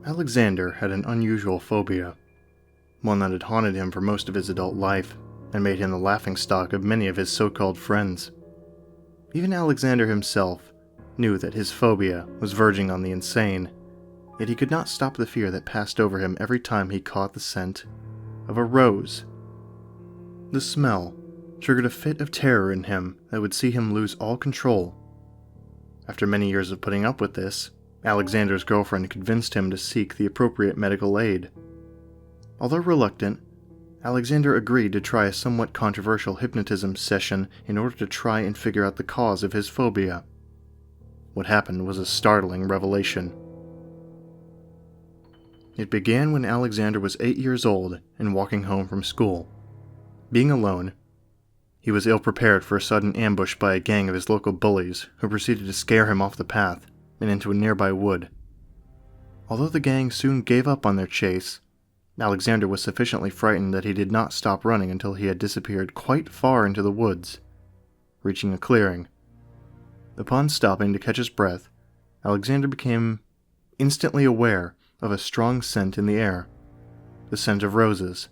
Alexander had an unusual phobia, one that had haunted him for most of his adult life and made him the laughingstock of many of his so-called friends. Even Alexander himself knew that his phobia was verging on the insane, yet he could not stop the fear that passed over him every time he caught the scent of a rose. The smell triggered a fit of terror in him that would see him lose all control. After many years of putting up with this, Alexander's girlfriend convinced him to seek the appropriate medical aid. Although reluctant, Alexander agreed to try a somewhat controversial hypnotism session in order to try and figure out the cause of his phobia. What happened was a startling revelation. It began when Alexander was 8 years old and walking home from school. Being alone, he was ill-prepared for a sudden ambush by a gang of his local bullies who proceeded to scare him off the path and into a nearby wood. Although the gang soon gave up on their chase, Alexander was sufficiently frightened that he did not stop running until he had disappeared quite far into the woods, reaching a clearing. Upon stopping to catch his breath, Alexander became instantly aware of a strong scent in the air, the scent of roses.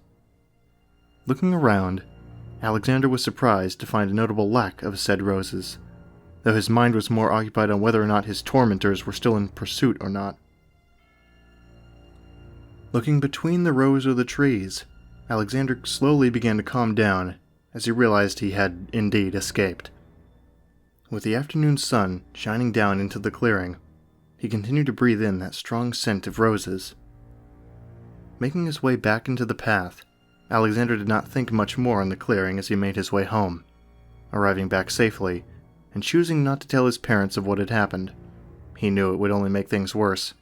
Looking around, Alexander was surprised to find a notable lack of said roses, though his mind was more occupied on whether or not his tormentors were still in pursuit or not. Looking between the rows of the trees, Alexander slowly began to calm down as he realized he had indeed escaped. With the afternoon sun shining down into the clearing, he continued to breathe in that strong scent of roses. Making his way back into the path, Alexander did not think much more on the clearing as he made his way home, arriving back safely and choosing not to tell his parents of what had happened. He knew it would only make things worse.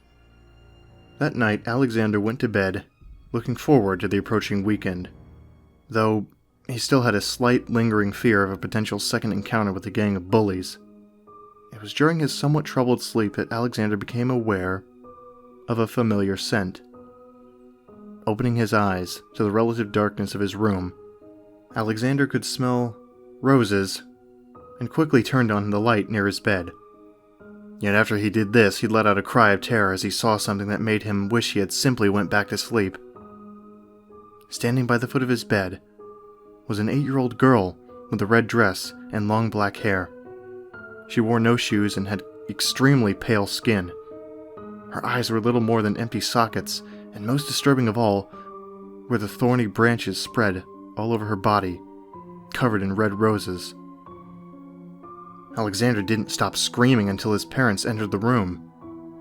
That night, Alexander went to bed, looking forward to the approaching weekend, though he still had a slight lingering fear of a potential second encounter with a gang of bullies. It was during his somewhat troubled sleep that Alexander became aware of a familiar scent. Opening his eyes to the relative darkness of his room, Alexander could smell roses and quickly turned on the light near his bed. Yet after he did this, he let out a cry of terror as he saw something that made him wish he had simply went back to sleep. Standing by the foot of his bed was an 8-year-old girl with a red dress and long black hair. She wore no shoes and had extremely pale skin. Her eyes were little more than empty sockets, and most disturbing of all were the thorny branches spread all over her body, covered in red roses. Alexander didn't stop screaming until his parents entered the room,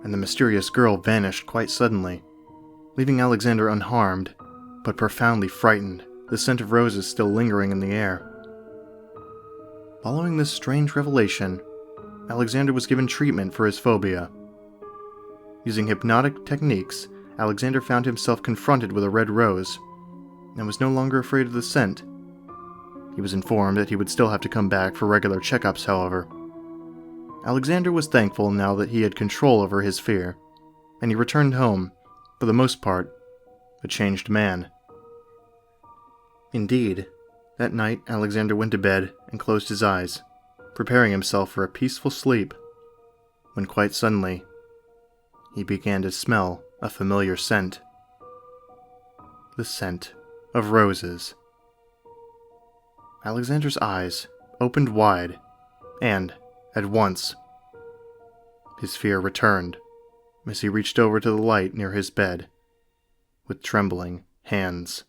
and the mysterious girl vanished quite suddenly, leaving Alexander unharmed, but profoundly frightened, the scent of roses still lingering in the air. Following this strange revelation, Alexander was given treatment for his phobia. Using hypnotic techniques, Alexander found himself confronted with a red rose, and was no longer afraid of the scent. He was informed that he would still have to come back for regular checkups, however. Alexander was thankful now that he had control over his fear, and he returned home, for the most part, a changed man. Indeed, that night Alexander went to bed and closed his eyes, preparing himself for a peaceful sleep, when quite suddenly, he began to smell a familiar scent. The scent of roses. Alexander's eyes opened wide, and, at once, his fear returned as he reached over to the light near his bed with trembling hands.